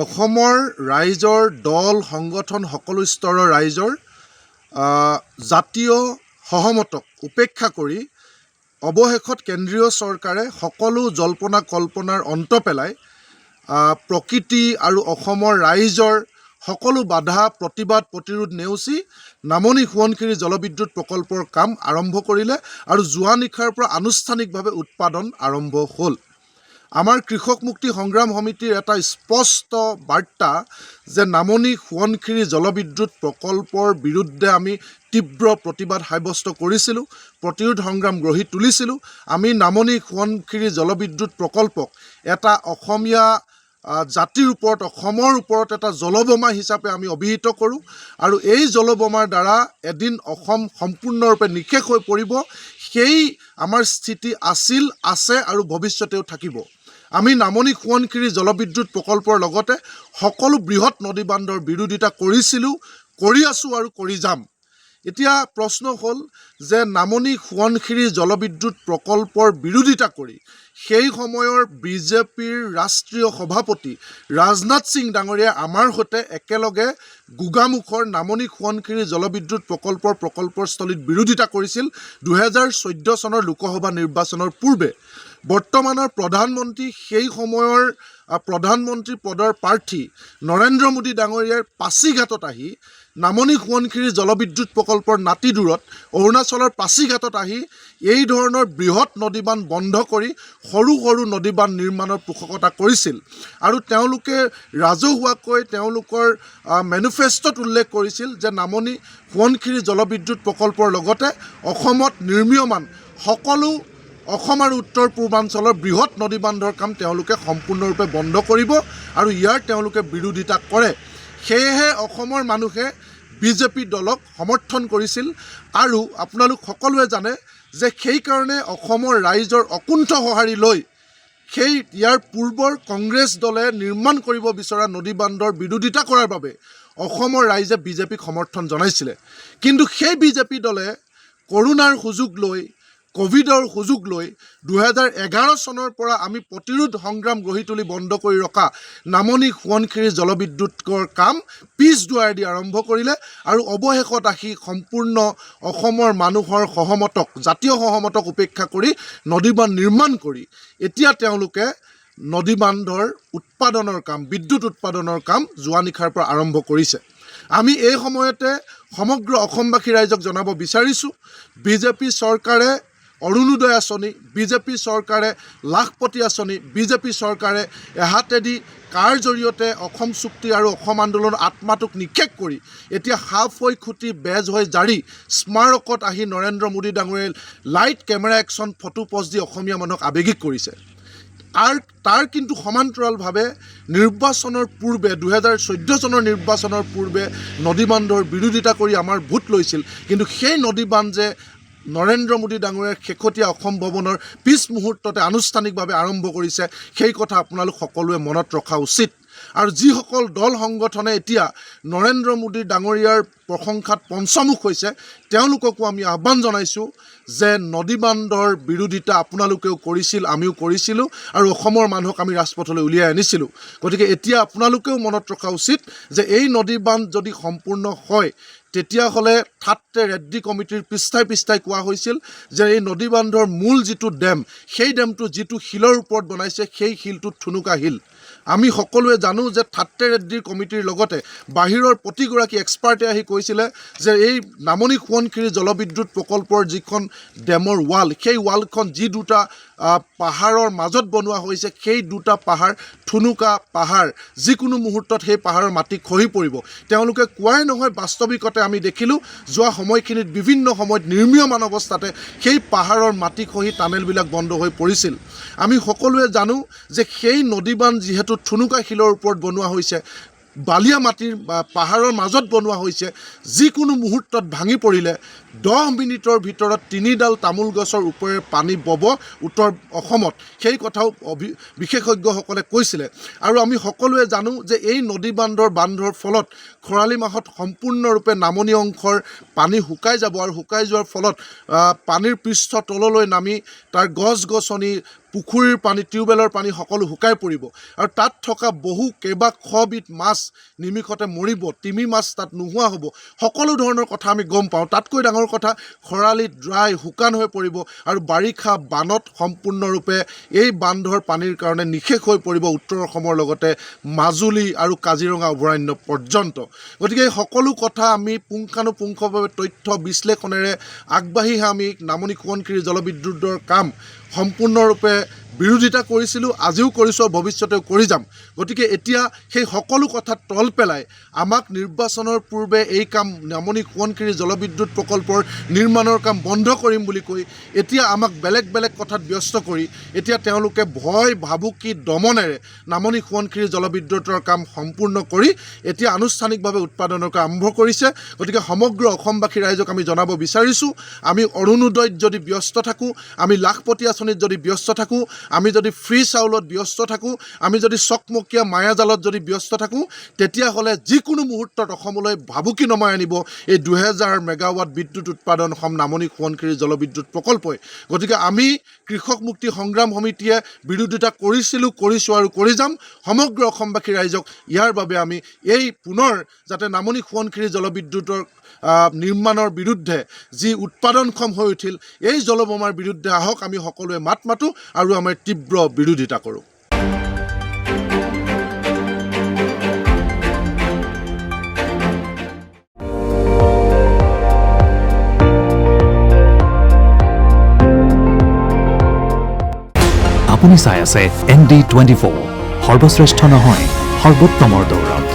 অসমৰ ৰাইজৰ দল সংগঠন সকলো স্তৰৰ ৰাইজৰ জাতীয় সহমতক উপেক্ষা কৰি অৱশেষত কেন্দ্ৰীয় চৰকাৰে সকলো জল্পনা কল্পনাৰ অন্ত পেলাই প্ৰকৃতি আৰু অসমৰ ৰাইজৰ সকলো বাধা প্ৰতিবাদ প্ৰতিৰোধ নেওচি নামনি সোৱণশিৰি জলবিদ্যুৎ প্ৰকল্পৰ কাম আৰম্ভ কৰিলে আৰু যোৱা নিশাৰ পৰা আনুষ্ঠানিকভাৱে উৎপাদন আৰম্ভ হ'ল। আমাৰ কৃষক মুক্তি সংগ্ৰাম সমিতিৰ এটা স্পষ্ট বাৰ্তা যে নামনি সোৱণশিৰি জলবিদ্যুৎ প্ৰকল্পৰ বিৰুদ্ধে আমি তীব্ৰ প্ৰতিবাদ সাব্যস্ত কৰিছিলোঁ, প্ৰতিৰোধ সংগ্ৰাম গঢ়ি তুলিছিলোঁ। আমি নামনি সোৱণশিৰি জলবিদ্যুৎ প্ৰকল্পক এটা অসমীয়া জাতিৰ ওপৰত, অসমৰ ওপৰত এটা জলবোমা হিচাপে আমি অভিহিত কৰোঁ আৰু এই জলবোমাৰ দ্বাৰা এদিন অসম সম্পূৰ্ণৰূপে নিঃশেষ হৈ পৰিব। সেই আমাৰ স্থিতি আছিল, আছে আৰু ভৱিষ্যতেও থাকিব। আমি নামনি সোৱণশিৰি জলবিদ্যুৎ প্ৰকল্পৰ লগতে সকলো বৃহৎ নদী বান্ধৰ বিৰোধিতা কৰিছিলোঁ, কৰি আছোঁ আৰু কৰি যাম। এতিয়া প্ৰশ্ন হ'ল যে নামনি সোৱণশিৰি জলবিদ্যুৎ প্ৰকল্পৰ বিৰোধিতা কৰি সেই সময়ৰ বিজেপিৰ ৰাষ্ট্ৰীয় সভাপতি ৰাজনাথ সিং ডাঙৰীয়াই আমাৰ সৈতে একেলগে গোগামুখৰ নামনি সোৱণশিৰি জলবিদ্যুৎ প্ৰকল্পৰ স্থলীত বিৰোধিতা কৰিছিল 2014 চনৰ লোকসভা নিৰ্বাচনৰ পূৰ্বে। বৰ্তমানৰ প্ৰধানমন্ত্ৰী, সেই সময়ৰ প্ৰধানমন্ত্ৰী পদৰ প্ৰাৰ্থী নৰেন্দ্ৰ মোদী ডাঙৰীয়াৰ পাছিঘাটত আহি নামনি সোৱণশিৰি জলবিদ্যুৎ প্ৰকল্পৰ নাতিদূৰত অৰুণাচলৰ পাছিঘাটত আহি এই ধৰণৰ বৃহৎ নদীবান্ধ বন্ধ কৰি সৰু সৰু নদীবান্ধ নিৰ্মাণৰ পোষকতা কৰিছিল আৰু তেওঁলোকে ৰাজহুৱাকৈ তেওঁলোকৰ মেনিফেষ্টত উল্লেখ কৰিছিল যে নামনি সোৱণশিৰি জলবিদ্যুৎ প্ৰকল্পৰ লগতে অসমত নিৰ্মীয়মান সকলো অসম আৰু উত্তৰ পূৰ্বাঞ্চলৰ বৃহৎ নদীবান্ধৰ কাম তেওঁলোকে সম্পূৰ্ণৰূপে বন্ধ কৰিব আৰু ইয়াৰ তেওঁলোকে বিৰোধিতা কৰে। সেয়েহে অসমৰ মানুহে বিজেপি দলক সমৰ্থন কৰিছিল আৰু আপোনালোক সকলোৱে জানে যে সেইকাৰণে অসমৰ ৰাইজৰ অকুণ্ঠ সঁহাৰি লৈ ইয়াৰ পূৰ্বৰ কংগ্ৰেছ দলে নিৰ্মাণ কৰিব বিচৰা নদীবান্ধৰ বিৰোধিতা কৰাৰ বাবে অসমৰ ৰাইজে বিজেপিক সমৰ্থন জনাইছিলে। কিন্তু সেই বিজেপি দলে কৰোণাৰ সুযোগ লৈ, ক'ভিডৰ সুযোগ লৈ 2011 চনৰ পৰা আমি প্ৰতিৰোধ সংগ্ৰাম গঢ়ি তুলি বন্ধ কৰি ৰখা নামনি সোৱণশিৰি জলবিদ্যুৎৰ কাম পিছ দুৱাৰে দি আৰম্ভ কৰিলে আৰু অৱশেষত আহি সম্পূৰ্ণ অসমৰ মানুহৰ সহমতক, জাতীয় সহমতক উপেক্ষা কৰি নদীবান্ধ নিৰ্মাণ কৰি এতিয়া তেওঁলোকে নদীবান্ধৰ উৎপাদনৰ কাম, বিদ্যুৎ উৎপাদনৰ কাম যোৱা নিশাৰ পৰা আৰম্ভ কৰিছে। আমি এই সময়তে সমগ্ৰ অসমবাসী ৰাইজক জনাব বিচাৰিছোঁ, বিজেপি চৰকাৰে অৰুণোদয় আঁচনি, বিজেপি চৰকাৰে লাখপতি আঁচনি, বিজেপি চৰকাৰে এহাতেদি কাৰ জৰিয়তে অসম চুক্তি আৰু অসম আন্দোলনৰ আত্মাটোক নিক্ষেপ কৰি এতিয়া সাপ হৈ খুটি বেজ হৈ জাৰি স্মাৰকত আহি নৰেন্দ্ৰ মোদী ডাঙৰীয়াই light camera action photo post দি অসমীয়া মানুহক আৱেগিক কৰিছে। তাৰ কিন্তু সমান্তৰালভাৱে নিৰ্বাচনৰ পূৰ্বে 2014 চনৰ নিৰ্বাচনৰ পূৰ্বে নদীবান্ধৰ বিৰোধিতা কৰি আমাৰ ভোট লৈছিল, কিন্তু সেই নদীবান্ধ যে নৰেন্দ্ৰ মোদী ডাঙৰীয়াৰ শেহতীয়া অসম ভৱনৰ পিছ মুহূৰ্ততে আনুষ্ঠানিকভাৱে আৰম্ভ কৰিছে, সেই কথা আপোনালোক সকলোৱে মনত ৰখা উচিত। আৰু যিসকল দল সংগঠনে এতিয়া নৰেন্দ্ৰ মোদী ডাঙৰীয়াৰ প্ৰশংসাত পঞ্চমুখ হৈছে, তেওঁলোককো আমি আহ্বান জনাইছোঁ যে নদীবান্ধৰ বিৰোধিতা আপোনালোকেও কৰিছিল, আমিও কৰিছিলোঁ আৰু অসমৰ মানুহক আমি ৰাজপথলৈ উলিয়াই আনিছিলোঁ। গতিকে এতিয়া আপোনালোকেও মনত ৰখা উচিত যে এই নদীবান্ধ যদি সম্পূৰ্ণ হয় তেতিয়াহ'লে থাট্টে ৰেড্ডি কমিটিৰ পৃষ্ঠাই পৃষ্ঠাই কোৱা হৈছিল যে এই নদীবান্ধৰ মূল যিটো ডেম, সেই ডেমটো যিটো শিলৰ ওপৰত বনাইছে সেই শিলটো ঠুনুকা শিল। আমি সকলোৱে জানো যে থাট্টে ৰেড্ডি কমিটিৰ লগতে বাহিৰৰ প্ৰতিগৰাকী এক্সপাৰ্টে আহি কৈছিলে যে এই নামনি সোৱণশিৰি জলবিদ্যুৎ প্ৰকল্পৰ যিখন ডেমৰ ৱাল, সেই ৱালখন যি দুটা পাহাৰৰ মাজত বনোৱা হৈছে, সেই দুটা পাহাৰ ঠুনুকা পাহাৰ, যিকোনো মুহূৰ্তত সেই পাহাৰৰ মাটি খহি পৰিব। তেওঁলোকে কোৱাই নহয়, বাস্তৱিকতে আমি দেখিলোঁ যোৱা সময়খিনিত বিভিন্ন সময়ত নিৰ্মীয়মান অৱস্থাতে সেই পাহাৰৰ মাটি খহি টানেলবিলাক বন্ধ হৈ পৰিছিল। আমি সকলোৱে জানো যে সেই নদীবান্ধ যিহেতু ঠুনুকা শিলৰ ওপৰত বনোৱা হৈছে, বালিয়া মাটিৰ পাহাৰৰ মাজত বনোৱা হৈছে, যিকোনো মুহূৰ্তত ভাঙি পৰিলে 10 মিনিটৰ ভিতৰত 3ডাল তামোল গছৰ ওপৰেৰে পানী বব উত্তৰ অসমত, সেই কথাও বিশেষজ্ঞসকলে কৈছিলে। আৰু আমি সকলোৱে জানো যে এই বান্ধৰ ফলত খৰালি মাহত সম্পূৰ্ণৰূপে নামনি অংশৰ পানী শুকাই যাব আৰু শুকাই যোৱাৰ ফলত পানীৰ পৃষ্ঠ তললৈ নামি তাৰ গছ গছনি, পুখুৰীৰ পানী টিউবৱেলৰ পানী সকলো শুকাই পৰিব আৰু তাত থকা কেইবাশবিধ মাছ নিমিষতে মৰিব, তিমি মাছ তাত নোহোৱা হ'ব, সকলো ধৰণৰ কথা আমি গম পাওঁ। তাতকৈ ডাঙৰ কথা খৰালিত শুকান হৈ পৰিব আৰু বাৰিষা বানত সম্পূৰ্ণৰূপে এই বান্ধৰ পানীৰ কাৰণে নিশেষ হৈ পৰিব উত্তৰ অসমৰ লগতে মাজুলী আৰু কাজিৰঙা অভয়াৰণ্য পৰ্যন্ত। গতিকে এই সকলো কথা আমি পুংখানুপুংখভাৱে তথ্য বিশ্লেষণেৰে আগবাঢ়ি আমি নামনি সোৱণশিৰি জলবিদ্যুতৰ কাম সম্পূৰ্ণৰূপে বিৰোধিতা কৰিছিলোঁ, আজিও কৰিছোঁ আৰু ভৱিষ্যতেও কৰি যাম। গতিকে এতিয়া সেই সকলো কথা তল পেলাই আমাক নিৰ্বাচনৰ পূৰ্বে এই কাম নামনি সোৱণশিৰি জলবিদ্যুৎ প্ৰকল্পৰ নিৰ্মাণৰ কাম বন্ধ কৰিম বুলি কৈ এতিয়া আমাক বেলেগ বেলেগ কথাত ব্যস্ত কৰি এতিয়া তেওঁলোকে ভয় ভাবুকি দমনেৰে নামনি সোৱণশিৰি জলবিদ্যুতৰ কাম সম্পূৰ্ণ কৰি এতিয়া আনুষ্ঠানিকভাৱে উৎপাদনৰ কাম আৰম্ভ কৰিছে। গতিকে সমগ্ৰ অসমবাসী ৰাইজক আমি জনাব বিচাৰিছোঁ, আমি অৰুণোদয়ত যদি ব্যস্ত থাকোঁ, আমি লাখপতি আঁচনিত যদি ব্যস্ত থাকোঁ, আমি যদি ফ্ৰী চাউলত ব্যস্ত থাকোঁ, আমি যদি চকমকীয়া মায়াজালত যদি ব্যস্ত থাকোঁ, তেতিয়াহ'লে যিকোনো মুহূৰ্তত অসমলৈ ভাবুকি নমাই আনিব এই 2000 মেগাৱাট বিদ্যুৎ উৎপাদন নামনি সোৱণশিৰি জলবিদ্যুৎ প্ৰকল্পই। গতিকে আমি কৃষক মুক্তি সংগ্ৰাম সমিতিয়ে বিৰোধিতা কৰিছোঁ আৰু কৰি যাম। সমগ্ৰ অসমবাসী ৰাইজক ইয়াৰ বাবে আমি এই পুনৰ যাতে নামনি সোৱণশিৰি জলবিদ্যুতৰ নিৰ্মাণৰ বিৰুদ্ধে যি উৎপাদনক্ষম হৈ উঠিল, এই জলবোমাৰ বিৰুদ্ধে আহক আমি সকলোৱে মাত মাতোঁ আৰু আমাৰ তীব্ৰ বিৰোধিতা কৰোঁ। আপুনি চাই আছে ND24, সৰ্বশ্ৰেষ্ঠ নহয় সৰ্বোত্তমৰ দৌৰত।